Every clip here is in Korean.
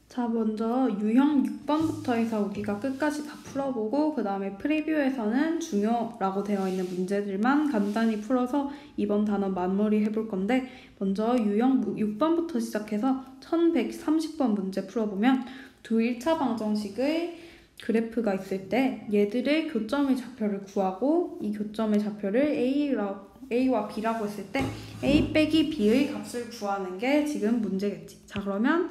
자, 먼저 유형 6번부터 해서 우리가 끝까지 다 풀어보고 그 다음에 프리뷰에서는 중요라고 되어 있는 문제들만 간단히 풀어서 이번 단원 마무리 해볼 건데, 먼저 유형 6번부터 시작해서 1130번 문제 풀어보면 두 1차 방정식의 그래프가 있을 때 얘들의 교점의 좌표를 구하고 이 교점의 좌표를 A와 B라고 했을 때 A 빼기 B의 값을 구하는 게 지금 문제겠지. 자, 그러면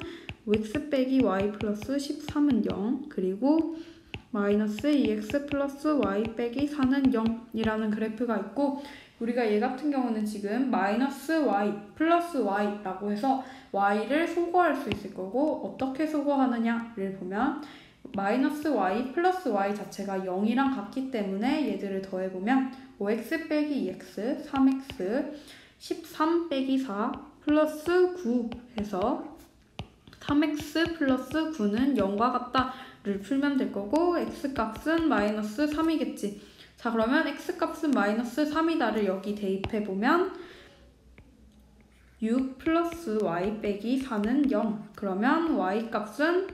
x 빼기 y 플러스 13은 0, 그리고 마이너스 2x 플러스 y 빼기 4는 0이라는 그래프가 있고, 우리가 얘 같은 경우는 지금 마이너스 y 플러스 y라고 해서 y를 소거할 수 있을 거고, 어떻게 소거하느냐를 보면 마이너스 y 플러스 y 자체가 0이랑 같기 때문에 얘들을 더해보면 5x 빼기 2x 3x 13 빼기 4 플러스 9 해서 3x 플러스 9는 0과 같다를 풀면 될 거고, x값은 마이너스 3이겠지. 자, 그러면 x값은 마이너스 3이다를 여기 대입해보면 6 플러스 y 빼기 4는 0. 그러면 y값은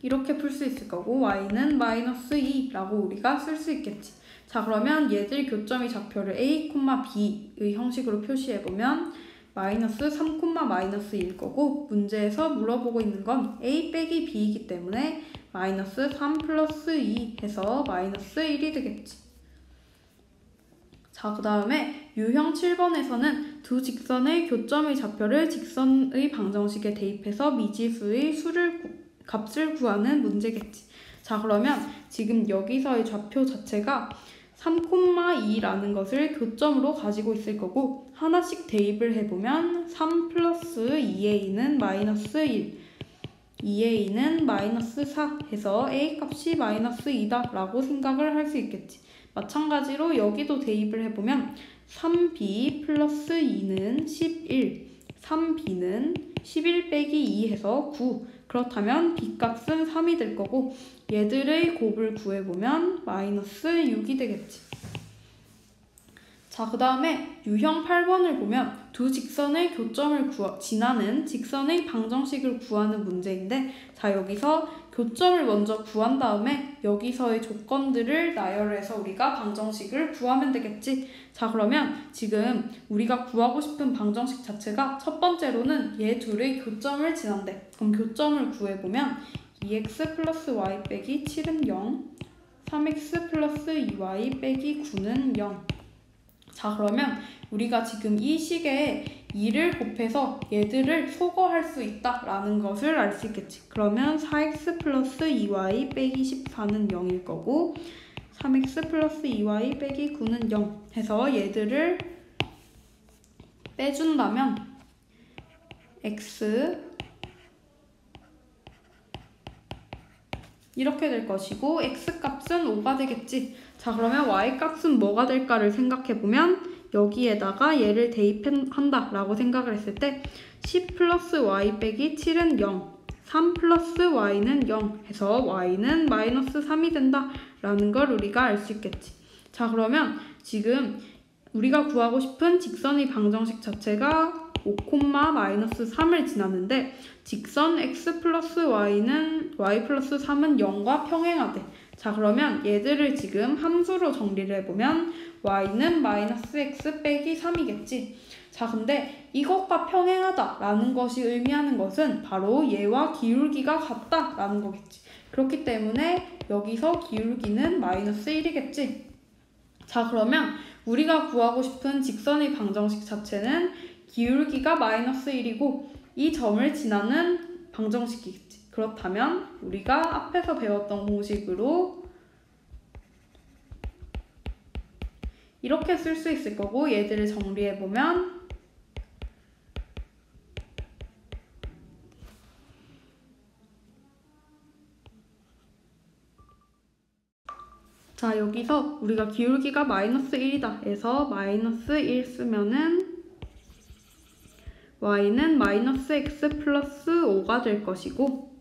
이렇게 풀 수 있을 거고 y는 마이너스 2라고 우리가 쓸 수 있겠지. 자, 그러면 얘들 교점의 좌표를 a, b의 형식으로 표시해보면 마이너스 3, 마이너스 1일 거고, 문제에서 물어보고 있는 건 a 빼기 b이기 때문에 마이너스 3 플러스 2 해서 마이너스 1이 되겠지. 자, 그 다음에 유형 7번에서는 두 직선의 교점의 좌표를 직선의 방정식에 대입해서 미지수의 값을 구하는 문제겠지. 자, 그러면 지금 여기서의 좌표 자체가 3,2라는 것을 교점으로 가지고 있을 거고, 하나씩 대입을 해보면 3 플러스 2a는 마이너스 1, 2a는 마이너스 4 해서 a값이 마이너스 2다 라고 생각을 할 수 있겠지. 마찬가지로 여기도 대입을 해보면 3b 플러스 2는 11, 3b는 11 빼기 2 해서 9. 그렇다면 b값은 3이 될 거고, 얘들의 곱을 구해보면 마이너스 6이 되겠지. 자, 그 다음에 유형 8번을 보면 두 직선의 교점을 지나는 직선의 방정식을 구하는 문제인데, 자, 여기서 교점을 먼저 구한 다음에 여기서의 조건들을 나열해서 우리가 방정식을 구하면 되겠지. 자, 그러면 지금 우리가 구하고 싶은 방정식 자체가 첫 번째로는 얘 둘의 교점을 지난대. 그럼 교점을 구해보면 2x 플러스 y 빼기 7은 0, 3x 플러스 2y 빼기 9는 0. 자, 그러면 우리가 지금 이 식에 2를 곱해서 얘들을 소거할 수 있다라는 것을 알 수 있겠지. 그러면 4x 플러스 2y 빼기 14는 0일 거고, 3x 플러스 2y 빼기 9는 0 해서 얘들을 빼준다면 x 이렇게 될 것이고, x값은 5가 되겠지. 자, 그러면 y값은 뭐가 될까를 생각해보면 여기에다가 얘를 대입한다 라고 생각을 했을 때 10 플러스 y 빼기 7은 0, 3 플러스 y는 0 해서 y는 마이너스 3이 된다 라는 걸 우리가 알 수 있겠지. 자, 그러면 지금 우리가 구하고 싶은 직선의 방정식 자체가 5, 마이너스 3을 지났는데, 직선 x 플러스 y는 y 플러스 3은 0과 평행하대. 자, 그러면 얘들을 지금 함수로 정리를 해보면 y는 마이너스 x 빼기 3이겠지. 자, 근데 이것과 평행하다라는 것이 의미하는 것은 바로 얘와 기울기가 같다라는 거겠지. 그렇기 때문에 여기서 기울기는 마이너스 1이겠지. 자, 그러면 우리가 구하고 싶은 직선의 방정식 자체는 기울기가 마이너스 1이고 이 점을 지나는 방정식이겠지. 그렇다면 우리가 앞에서 배웠던 공식으로 이렇게 쓸 수 있을 거고, 얘들을 정리해보면 자, 여기서 우리가 기울기가 마이너스 1이다 해서 마이너스 1 쓰면은 y는 마이너스 x 플러스 5가 될 것이고,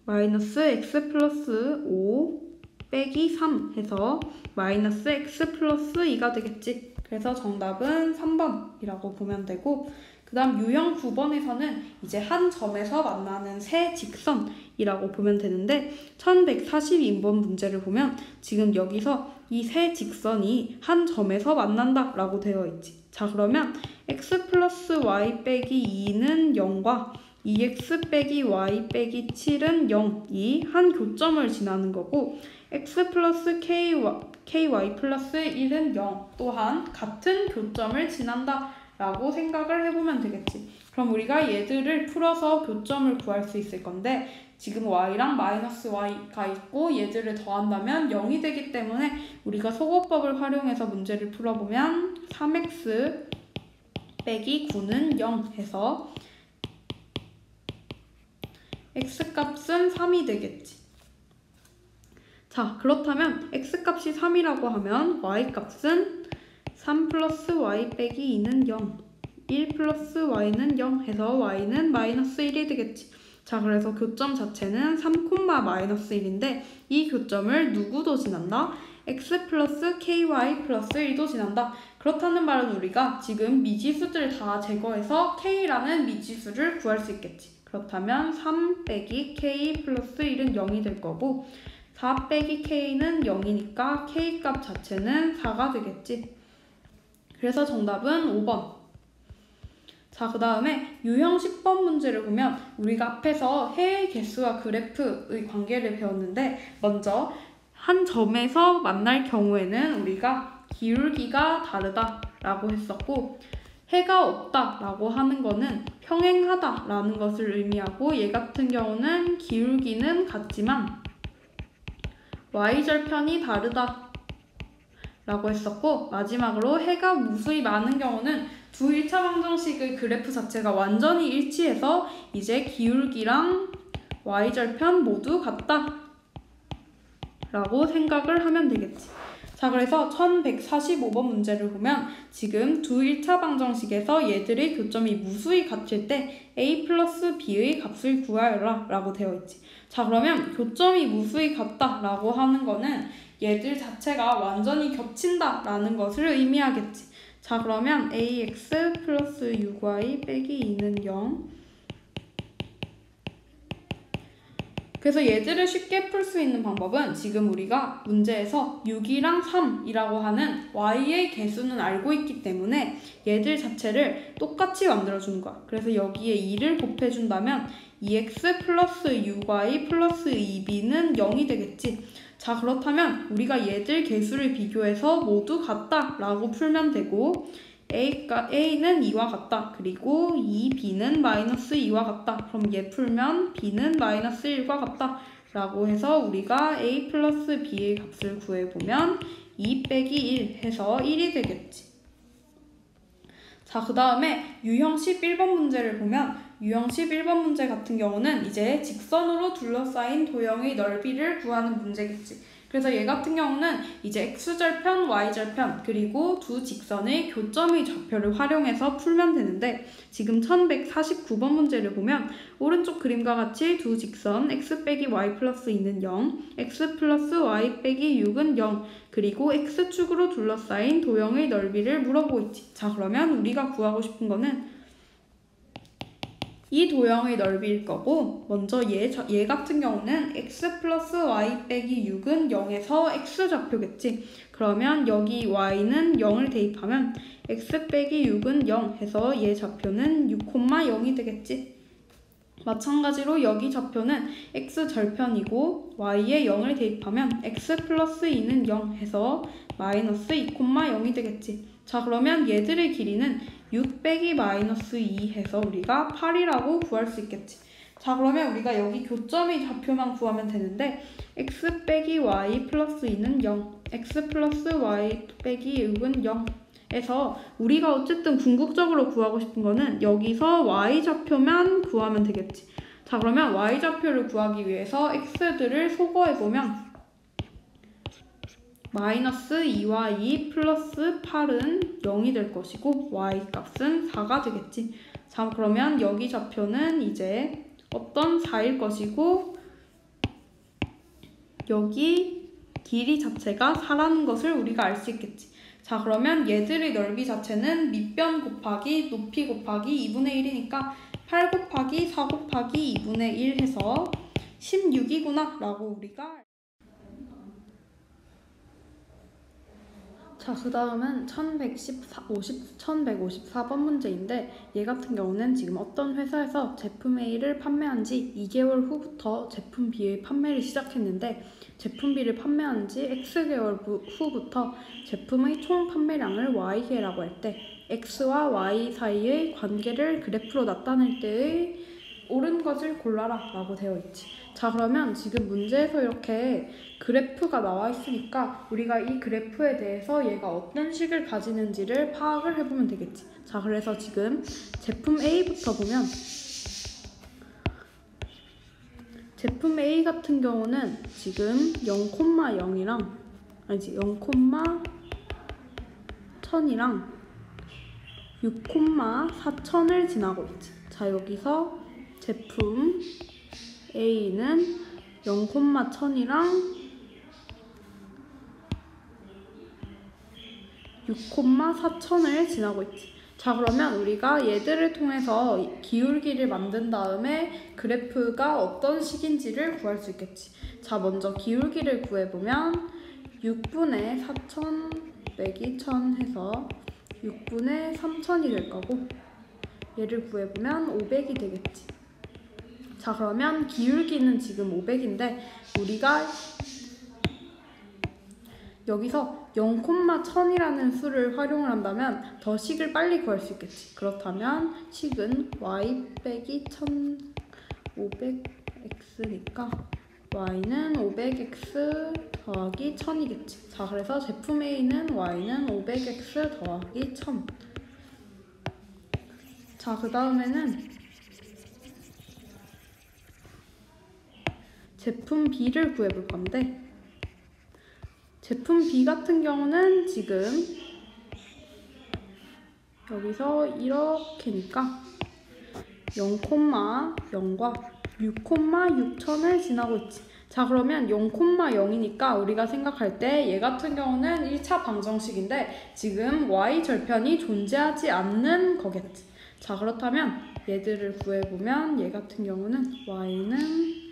마이너스 x 플러스 5 빼기 3 해서 마이너스 x 플러스 2가 되겠지. 그래서 정답은 3번이라고 보면 되고, 그 다음 유형 9번에서는 이제 한 점에서 만나는 세 직선이라고 보면 되는데 1142번 문제를 보면 지금 여기서 이 세 직선이 한 점에서 만난다 라고 되어 있지. 자, 그러면 x 플러스 y 빼기 2는 0과 2x 빼기 y 빼기 7은 0이 한 교점을 지나는 거고 x 플러스 ky 플러스 1은 0 또한 같은 교점을 지난다 라고 생각을 해보면 되겠지. 그럼 우리가 얘들을 풀어서 교점을 구할 수 있을 건데 지금 y랑 마이너스 y가 있고 얘들을 더한다면 0이 되기 때문에 우리가 소거법을 활용해서 문제를 풀어보면 3x 빼기 9는 0 해서 x값은 3이 되겠지. 자, 그렇다면 x값이 3이라고 하면 y값은 3 플러스 y 빼기 2는 0, 1 플러스 y는 0 해서 y는 마이너스 1이 되겠지. 자, 그래서 교점 자체는 3, 마이너스 1인데 이 교점을 누구도 지난다? x 플러스 ky 플러스 1도 지난다. 그렇다는 말은 우리가 지금 미지수들 다 제거해서 k라는 미지수를 구할 수 있겠지. 그렇다면 3 빼기 k 플러스 1은 0이 될 거고 4 빼기 k는 0이니까 k값 자체는 4가 되겠지. 그래서 정답은 5번. 자, 그 다음에 유형 10번 문제를 보면 우리가 앞에서 해의 개수와 그래프의 관계를 배웠는데 먼저 한 점에서 만날 경우에는 우리가 기울기가 다르다라고 했었고 해가 없다라고 하는 거는 평행하다라는 것을 의미하고 얘 같은 경우는 기울기는 같지만 y절편이 다르다 라고 했었고 마지막으로 해가 무수히 많은 경우는 두 1차 방정식의 그래프 자체가 완전히 일치해서 이제 기울기랑 y절편 모두 같다 라고 생각을 하면 되겠지. 자, 그래서 1145번 문제를 보면 지금 두 1차 방정식에서 얘들의 교점이 무수히 같을 때 a 플러스 b의 값을 구하여라 라고 되어 있지. 자, 그러면 교점이 무수히 같다 라고 하는 거는 얘들 자체가 완전히 겹친다 라는 것을 의미하겠지. 자, 그러면 ax 플러스 6y 빼기 2는 0. 그래서 얘들을 쉽게 풀 수 있는 방법은 지금 우리가 문제에서 6이랑 3이라고 하는 y의 개수는 알고 있기 때문에 얘들 자체를 똑같이 만들어주는 거야. 그래서 여기에 2를 곱해준다면 2x 플러스 6y 플러스 2b는 0이 되겠지. 자, 그렇다면 우리가 얘들 개수를 비교해서 모두 같다 라고 풀면 되고 A는 2와 같다. 그리고 2B는 마이너스 2와 같다. 그럼 얘 풀면 B는 마이너스 1과 같다. 라고 해서 우리가 A 플러스 B의 값을 구해보면 2 빼기 1 해서 1이 되겠지. 자, 그 다음에 유형 11번 문제를 보면 유형 11번 문제 같은 경우는 이제 직선으로 둘러싸인 도형의 넓이를 구하는 문제겠지. 그래서 얘 같은 경우는 이제 x절편, y절편, 그리고 두 직선의 교점의 좌표를 활용해서 풀면 되는데 지금 1149번 문제를 보면 오른쪽 그림과 같이 두 직선 x 빼기 y 플러스 2는 0, x 플러스 y 빼기 6은 0, 그리고 x축으로 둘러싸인 도형의 넓이를 물어보고 있지. 자, 그러면 우리가 구하고 싶은 거는 이 도형의 넓이일 거고 먼저 얘 같은 경우는 x 플러스 y 빼기 6은 0에서 x좌표겠지. 그러면 여기 y는 0을 대입하면 x 빼기 6은 0 해서 얘 좌표는 6,0이 되겠지. 마찬가지로 여기 좌표는 x절편이고 y에 0을 대입하면 x 플러스 2는 0 해서 마이너스 2,0이 되겠지. 자, 그러면 얘들의 길이는 6 빼기 마이너스 2 해서 우리가 8이라고 구할 수 있겠지. 자, 그러면 우리가 여기 교점의 좌표만 구하면 되는데 x 빼기 y 플러스 2는 0, x 플러스 y 빼기 6은 0 해서 우리가 어쨌든 궁극적으로 구하고 싶은 거는 여기서 y좌표만 구하면 되겠지. 자, 그러면 y좌표를 구하기 위해서 x들을 소거해보면 마이너스 2와 2 플러스 8은 0이 될 것이고 y값은 4가 되겠지. 자, 그러면 여기 좌표는 이제 어떤 4일 것이고 여기 길이 자체가 4라는 것을 우리가 알 수 있겠지. 자, 그러면 얘들의 넓이 자체는 밑변 곱하기 높이 곱하기 2분의 1이니까 8 곱하기 4 곱하기 2분의 1 해서 16이구나 라고 우리가. 자, 그 다음은 1154번 문제인데, 얘 같은 경우는 지금 어떤 회사에서 제품 A를 판매한 지 2개월 후부터 제품 B의 판매를 시작했는데, 제품 B를 판매한 지 X개월 후부터 제품의 총 판매량을 Y개라고 할 때 X와 Y 사이의 관계를 그래프로 나타낼 때의 옳은 것을 골라라 라고 되어 있지. 자, 그러면 지금 문제에서 이렇게 그래프가 나와 있으니까 우리가 이 그래프에 대해서 얘가 어떤 식을 가지는지를 파악을 해보면 되겠지. 자, 그래서 지금 제품 A부터 보면, 제품 A 같은 경우는 지금 0,0이랑 아니지 0,1000이랑 6,4000을 지나고 있지. 자, 여기서 제품 A는 0,1000이랑 6,4000을 지나고 있지. 자, 그러면 우리가 얘들을 통해서 기울기를 만든 다음에 그래프가 어떤 식인지를 구할 수 있겠지. 자, 먼저 기울기를 구해보면 6분의 4000 빼기 1000 해서 6분의 3000이 될 거고, 얘를 구해보면 500이 되겠지. 자, 그러면 기울기는 지금 500인데 우리가 여기서 0,1000이라는 수를 활용을 한다면 더 식을 빨리 구할 수 있겠지. 그렇다면 식은 y 빼기 1500x니까 y는 500x 더하기 1000이겠지. 자, 그래서 제품 A는 y는 500x 더하기 1000. 자, 그 다음에는 제품 B를 구해볼 건데, 제품 B 같은 경우는 지금 여기서 이렇게니까 0,0과 6,6000을 지나고 있지. 자, 그러면 0,0이니까 우리가 생각할 때 얘 같은 경우는 1차 방정식인데 지금 y 절편이 존재하지 않는 거겠지. 자, 그렇다면 얘들을 구해보면 얘 같은 경우는 y는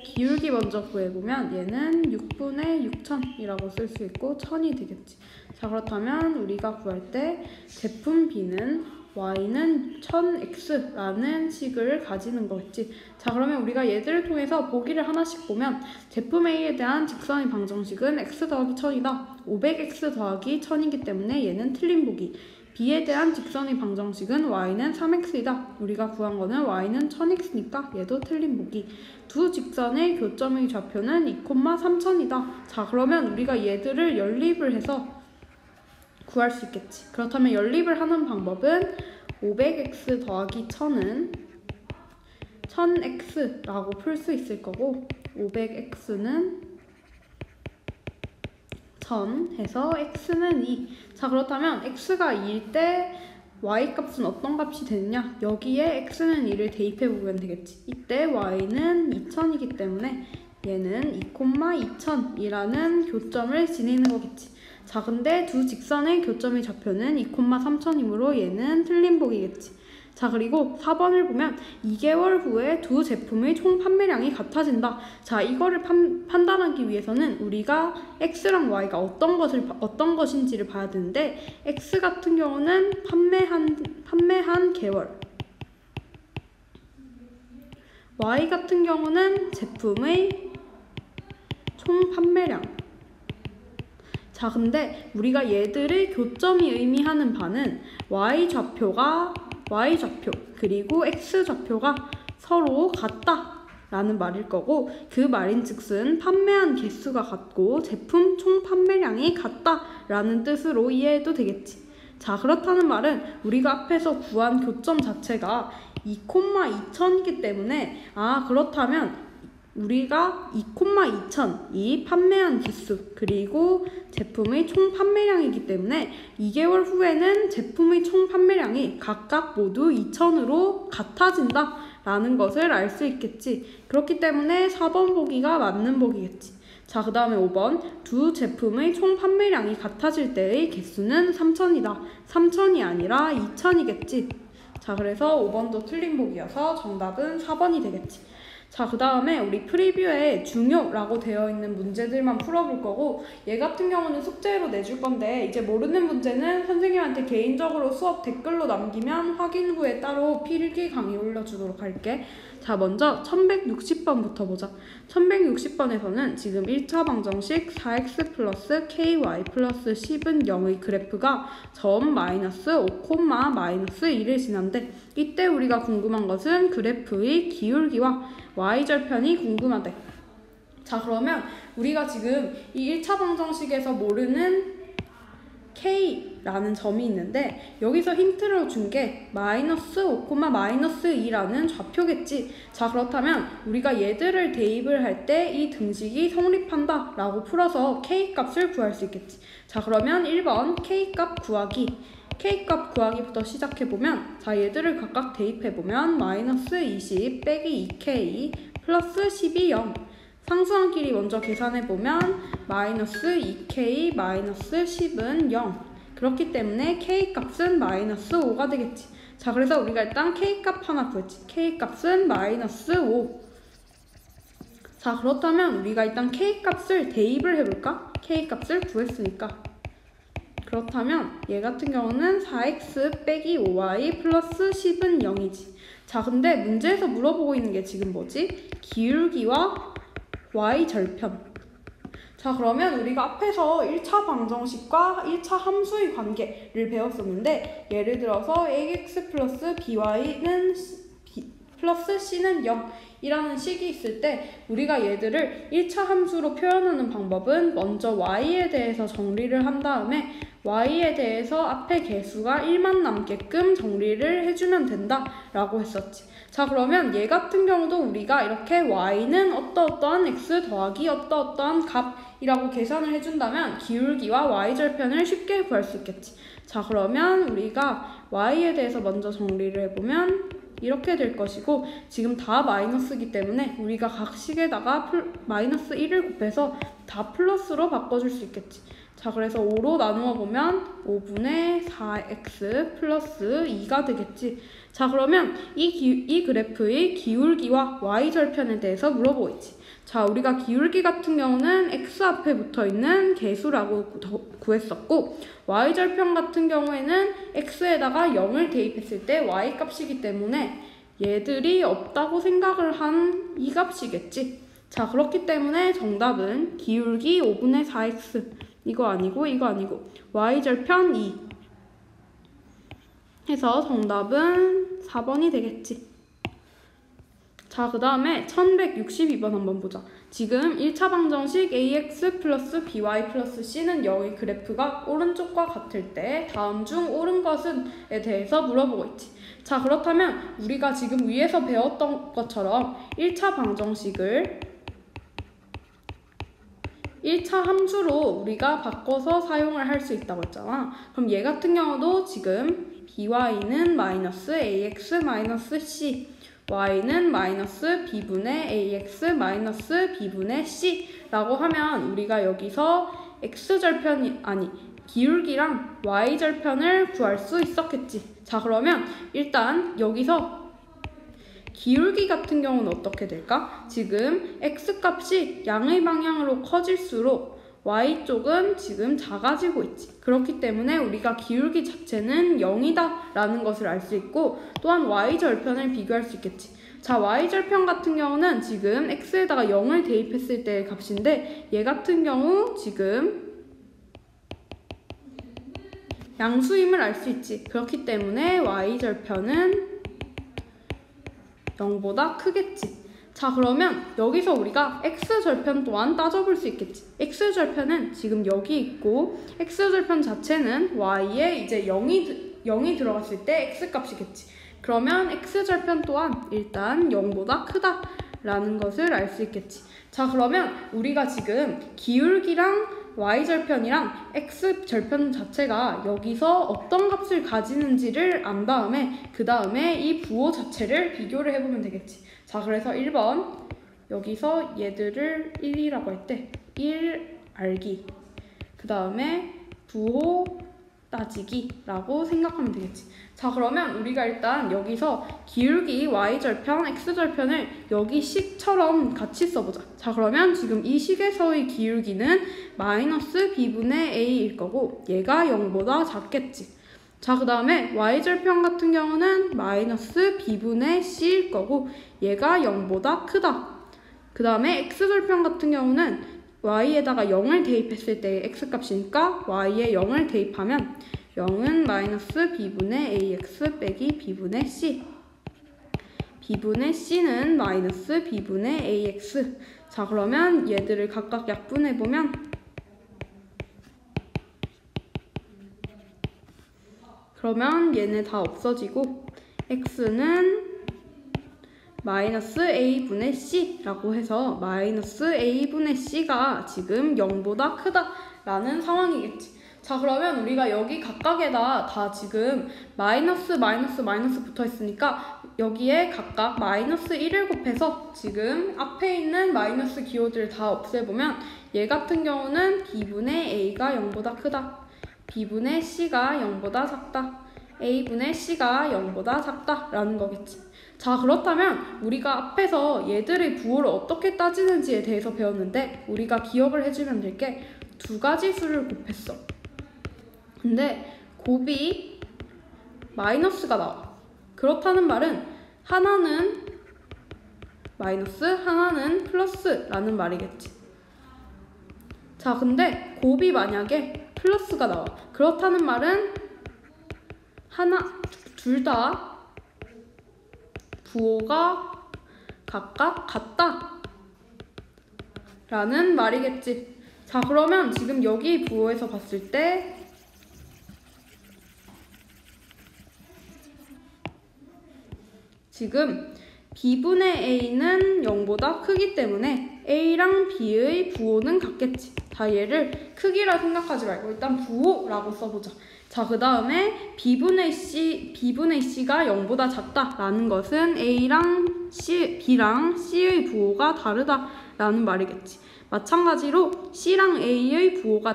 기울기 먼저 구해보면 얘는 6분의 6000이라고 쓸 수 있고 1000이 되겠지. 자, 그렇다면 우리가 구할 때 제품 B는 y는 1000x라는 식을 가지는 거겠지. 자, 그러면 우리가 얘들을 통해서 보기를 하나씩 보면 제품 A에 대한 직선의 방정식은 x 더하기 1000이다. 500x 더하기 1000이기 때문에 얘는 틀린 보기. B에 대한 직선의 방정식은 y는 3x이다. 우리가 구한 거는 y는 1000x니까 얘도 틀린 보기. 두 직선의 교점의 좌표는 2,3000이다. 자, 그러면 우리가 얘들을 연립을 해서 구할 수 있겠지. 그렇다면 연립을 하는 방법은 500x 더하기 1000은 1000x라고 풀 수 있을 거고, 500x는 1000 해서 x는 2. 자, 그렇다면 x가 2일 때 y 값은 어떤 값이 되느냐? 여기에 x는 2를 대입해 보면 되겠지. 이때 y는 2000이기 때문에 얘는 2,2000이라는 교점을 지니는 거겠지. 자, 근데 두 직선의 교점의 좌표는 2,3000이므로 얘는 틀린 보기겠지. 자, 그리고 4번을 보면 2개월 후에 두 제품의 총 판매량이 같아진다. 자, 이거를 판단하기 위해서는 우리가 x랑 y가 어떤 것인지를 봐야 되는데, x 같은 경우는 판매한 개월, y 같은 경우는 제품의 총 판매량. 자, 근데 우리가 얘들의 교점이 의미하는 바는 y좌표 그리고 x좌표가 서로 같다라는 말일 거고, 그 말인즉슨 판매한 개수가 같고 제품 총 판매량이 같다라는 뜻으로 이해해도 되겠지. 자, 그렇다는 말은 우리가 앞에서 구한 교점 자체가 2,2000이기 때문에, 그렇다면 우리가 2,2000이 판매한 개수 그리고 제품의 총 판매량이기 때문에 2개월 후에는 제품의 총 판매량이 각각 모두 2000으로 같아진다 라는 것을 알 수 있겠지. 그렇기 때문에 4번 보기가 맞는 보기겠지. 자, 그 다음에 5번. 두 제품의 총 판매량이 같아질 때의 개수는 3,000이다. 3,000이 아니라 2,000이겠지. 자, 그래서 5번도 틀린 보기여서 정답은 4번이 되겠지. 자, 그 다음에 우리 프리뷰에 중요라고 되어 있는 문제들만 풀어볼 거고, 얘 같은 경우는 숙제로 내줄 건데, 이제 모르는 문제는 선생님한테 개인적으로 수업 댓글로 남기면 확인 후에 따로 필기 강의 올려주도록 할게. 자, 먼저 1160번부터 보자. 1160번에서는 지금 1차 방정식 4x 플러스 ky 플러스 10은 0의 그래프가 점 마이너스 5, 마이너스 1을 지난데, 이때 우리가 궁금한 것은 그래프의 기울기와 y절편이 궁금하대. 자, 그러면 우리가 지금 이 1차 방정식에서 모르는 k라는 점이 있는데, 여기서 힌트를 준 게 마이너스 5, 마이너스 2라는 좌표겠지. 자, 그렇다면 우리가 얘들을 대입을 할 때 이 등식이 성립한다 라고 풀어서 k값을 구할 수 있겠지. 자, 그러면 1번 k값 구하기. k값 구하기부터 시작해보면, 자, 얘들을 각각 대입해보면 마이너스 20 빼기 2k 플러스 10이 0. 상수항끼리 먼저 계산해보면 마이너스 2k 마이너스 10은 0. 그렇기 때문에 k값은 마이너스 5가 되겠지. 자, 그래서 우리가 일단 k값 하나 구했지. k값은 마이너스 5. 자, 그렇다면 우리가 일단 k값을 대입을 해볼까? k값을 구했으니까. 그렇다면 얘 같은 경우는 4x 빼기 5y 플러스 10은 0이지. 자, 근데 문제에서 물어보고 있는 게 지금 뭐지? 기울기와 y절편. 자, 그러면 우리가 앞에서 1차 방정식과 1차 함수의 관계를 배웠었는데, 예를 들어서 ax 플러스 by는 플러스 c는 0 이라는 식이 있을 때 우리가 얘들을 1차 함수로 표현하는 방법은 먼저 y에 대해서 정리를 한 다음에 y에 대해서 앞에 개수가 1만 남게끔 정리를 해주면 된다 라고 했었지. 자, 그러면 얘 같은 경우도 우리가 이렇게 y는 어떠어떠한 x 더하기 어떠어떠한 값이라고 계산을 해준다면 기울기와 y절편을 쉽게 구할 수 있겠지. 자, 그러면 우리가 y에 대해서 먼저 정리를 해보면 이렇게 될 것이고, 지금 다 마이너스이기 때문에 우리가 각 식에다가 마이너스 1을 곱해서 다 플러스로 바꿔줄 수 있겠지. 자, 그래서 5로 나누어 보면 5분의 4x 플러스 2가 되겠지. 자, 그러면 이 그래프의 기울기와 y절편에 대해서 물어보고 있지. 자, 우리가 기울기 같은 경우는 x 앞에 붙어있는 개수라고 구했었고, y절편 같은 경우에는 x에다가 0을 대입했을 때 y 값이기 때문에 얘들이 없다고 생각을 한 이 값이겠지. 자, 그렇기 때문에 정답은 기울기 5분의 4x 이거 아니고 y절편 2 해서 정답은 4번이 되겠지. 자, 그 다음에 1162번 한번 보자. 지금 1차 방정식 ax 플러스 by 플러스 c는 0의 그래프가 오른쪽과 같을 때 다음 중 옳은 것은에 대해서 물어보고 있지. 자, 그렇다면 우리가 지금 위에서 배웠던 것처럼 1차 방정식을 1차 함수로 우리가 바꿔서 사용을 할 수 있다고 했잖아. 그럼 얘 같은 경우도 지금 by는 마이너스 ax 마이너스 c, y는 마이너스 b분의 ax 마이너스 b분의 c라고 하면 우리가 여기서 x절편이 기울기랑 y절편을 구할 수 있었겠지. 자, 그러면 일단 여기서 기울기 같은 경우는 어떻게 될까? 지금 x값이 양의 방향으로 커질수록 y쪽은 지금 작아지고 있지. 그렇기 때문에 우리가 기울기 자체는 0이다 라는 것을 알 수 있고, 또한 y절편을 비교할 수 있겠지. 자, y절편 같은 경우는 지금 x에다가 0을 대입했을 때의 값인데, 얘 같은 경우 지금 양수임을 알 수 있지. 그렇기 때문에 y절편은 0보다 크겠지. 자, 그러면 여기서 우리가 x절편 또한 따져볼 수 있겠지. x절편은 지금 여기 있고, x절편 자체는 y에 이제 0이 들어갔을 때 x값이겠지. 그러면 x절편 또한 일단 0보다 크다라는 것을 알 수 있겠지. 자, 그러면 우리가 지금 기울기랑 y절편이랑 x절편 자체가 여기서 어떤 값을 가지는지를 안 다음에 그 다음에 이 부호 자체를 비교를 해보면 되겠지. 자, 그래서 1번 여기서 얘들을 1이라고 할 때 1 알기, 그 다음에 부호 따지기라고 생각하면 되겠지. 자, 그러면 우리가 일단 여기서 기울기 y절편, x절편을 여기 식처럼 같이 써보자. 자, 그러면 지금 이 식에서의 기울기는 마이너스 b분의 a일 거고 얘가 0보다 작겠지. 자, 그 다음에 y절편 같은 경우는 마이너스 b분의 c일 거고 얘가 0보다 크다. 그 다음에 x절편 같은 경우는 y에다가 0을 대입했을 때 x값이니까 y에 0을 대입하면 0은 마이너스 b분의 ax 빼기 b분의 c. b분의 c는 마이너스 b분의 ax. 자, 그러면 얘들을 각각 약분해보면 그러면 얘네 다 없어지고 x는 마이너스 a분의 c라고 해서 마이너스 a분의 c가 지금 0보다 크다라는 상황이겠지. 자, 그러면 우리가 여기 각각에다 다 지금 마이너스 붙어 있으니까 여기에 각각 마이너스 1을 곱해서 지금 앞에 있는 마이너스 기호들을 다 없애보면 얘 같은 경우는 b분의 a가 0보다 크다, b분의 c가 0보다 작다, a분의 c가 0보다 작다라는 거겠지. 자, 그렇다면 우리가 앞에서 얘들의 부호를 어떻게 따지는지에 대해서 배웠는데 우리가 기억을 해주면 될 게 두 가지 수를 곱했어. 근데 곱이 마이너스가 나와. 그렇다는 말은 하나는 마이너스, 하나는 플러스라는 말이겠지. 자, 근데 곱이 만약에 플러스가 나와. 그렇다는 말은 둘 다 부호가 각각 같다 라는 말이겠지. 자, 그러면 지금 여기 부호에서 봤을 때 지금 b분의 a는 0보다 크기 때문에 a랑 b의 부호는 같겠지. 자, 얘를 크기라 생각하지 말고 일단 부호라고 써보자. 자, 그 다음에 b분의 c가 0보다 작다라는 것은 b랑 c의 부호가 다르다라는 말이겠지. 마찬가지로 c랑 a의 부호가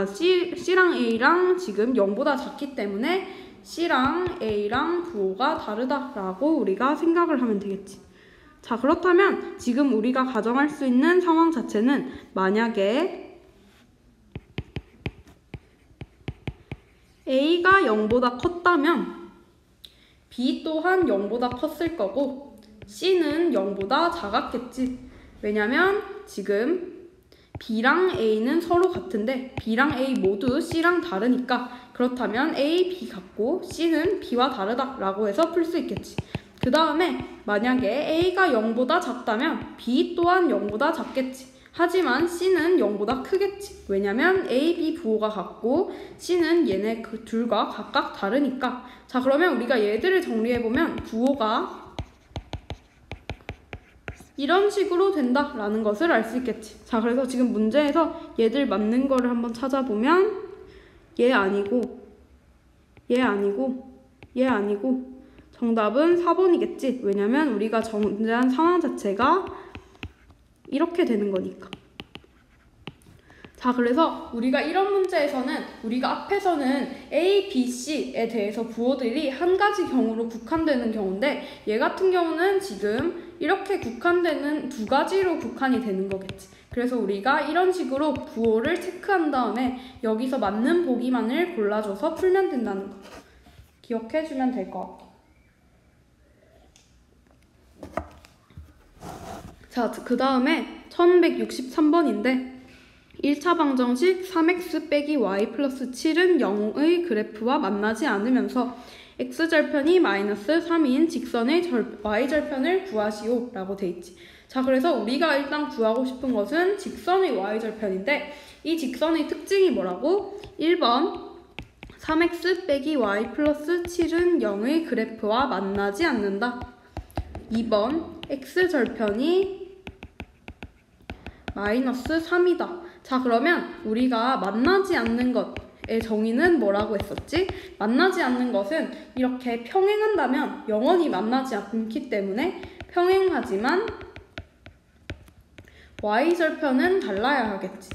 c랑 a랑 지금 0보다 작기 때문에 c랑 a랑 부호가 다르다라고 우리가 생각을 하면 되겠지. 자, 그렇다면 지금 우리가 가정할 수 있는 상황 자체는 만약에 a가 0보다 컸다면 b 또한 0보다 컸을 거고 c는 0보다 작았겠지. 왜냐면 지금 b랑 a는 서로 같은데 b랑 a 모두 c랑 다르니까 그렇다면 a, b 같고 c는 b와 다르다라고 해서 풀 수 있겠지. 그 다음에 만약에 a가 0보다 작다면 b 또한 0보다 작겠지. 하지만 c는 0보다 크겠지. 왜냐면 a, b 부호가 같고 c는 얘네 그 둘과 각각 다르니까. 자, 그러면 우리가 얘들을 정리해보면 부호가 이런 식으로 된다라는 것을 알 수 있겠지. 자, 그래서 지금 문제에서 얘들 맞는 거를 한번 찾아보면 얘 아니고 정답은 4번이겠지. 왜냐면 우리가 전제한 상황 자체가 이렇게 되는 거니까. 자, 그래서 우리가 이런 문제에서는 우리가 앞에서는 A, B, C에 대해서 부호들이 한 가지 경우로 국한되는 경우인데 얘 같은 경우는 지금 이렇게 국한되는 두 가지로 국한이 되는 거겠지. 그래서 우리가 이런 식으로 부호를 체크한 다음에 여기서 맞는 보기만을 골라줘서 풀면 된다는 거 기억해주면 될 것 같아. 자, 그 다음에 1163번인데 1차 방정식 3x 빼기 y 플러스 7은 0의 그래프와 만나지 않으면서 x절편이 마이너스 3인 직선의 y절편을 구하시오 라고 돼 있지. 자, 그래서 우리가 일단 구하고 싶은 것은 직선의 y절편인데 이 직선의 특징이 뭐라고? 1번 3x 빼기 y 플러스 7은 0의 그래프와 만나지 않는다. 2번 x절편이 마이너스 3이다. 자, 그러면 우리가 만나지 않는 것의 정의는 뭐라고 했었지? 만나지 않는 것은 이렇게 평행한다면 영원히 만나지 않기 때문에 평행하지만 y절편은 달라야 하겠지.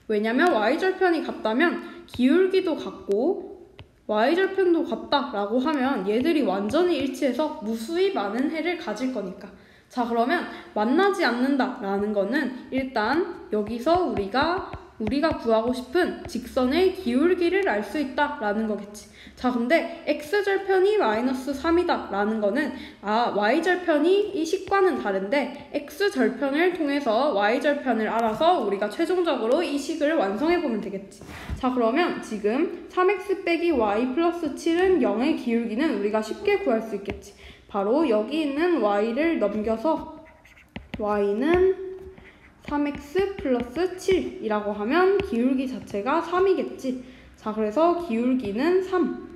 왜냐면 y절편이 같다면 기울기도 같고 y절편도 같다라고 하면 얘들이 완전히 일치해서 무수히 많은 해를 가질 거니까. 자, 그러면 만나지 않는다라는 거는 일단 여기서 우리가 구하고 싶은 직선의 기울기를 알 수 있다라는 거겠지. 자, 근데 x절편이 마이너스 3이다 라는 거는 y절편이 이 식과는 다른데 x절편을 통해서 y절편을 알아서 우리가 최종적으로 이 식을 완성해보면 되겠지. 자, 그러면 지금 3x 빼기 y 플러스 7은 0의 기울기는 우리가 쉽게 구할 수 있겠지. 바로 여기 있는 y를 넘겨서 y는 3x 플러스 7이라고 하면 기울기 자체가 3이겠지. 자, 그래서 기울기는 3.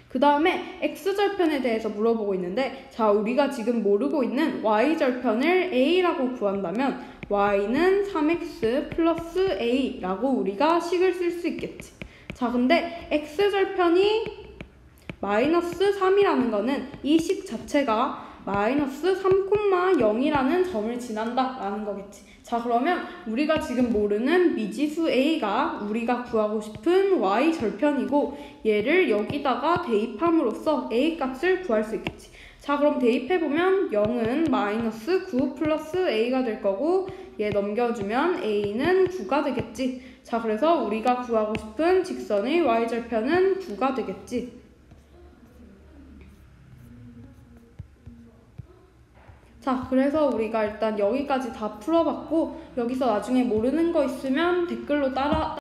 그 다음에 x절편에 대해서 물어보고 있는데, 자, 우리가 지금 모르고 있는 y절편을 a라고 구한다면 y는 3x 플러스 a라고 우리가 식을 쓸 수 있겠지. 자, 근데 x절편이 마이너스 3이라는 거는 이 식 자체가 마이너스 3,0이라는 점을 지난다라는 거겠지. 자, 그러면 우리가 지금 모르는 미지수 a가 우리가 구하고 싶은 y절편이고 얘를 여기다가 대입함으로써 a 값을 구할 수 있겠지. 자, 그럼 대입해보면 0은 마이너스 9 플러스 a가 될 거고 얘 넘겨주면 a는 9가 되겠지. 자, 그래서 우리가 구하고 싶은 직선의 y절편은 9가 되겠지. 자, 그래서 우리가 일단 여기까지 다 풀어봤고 여기서 나중에 모르는 거 있으면 댓글로 따라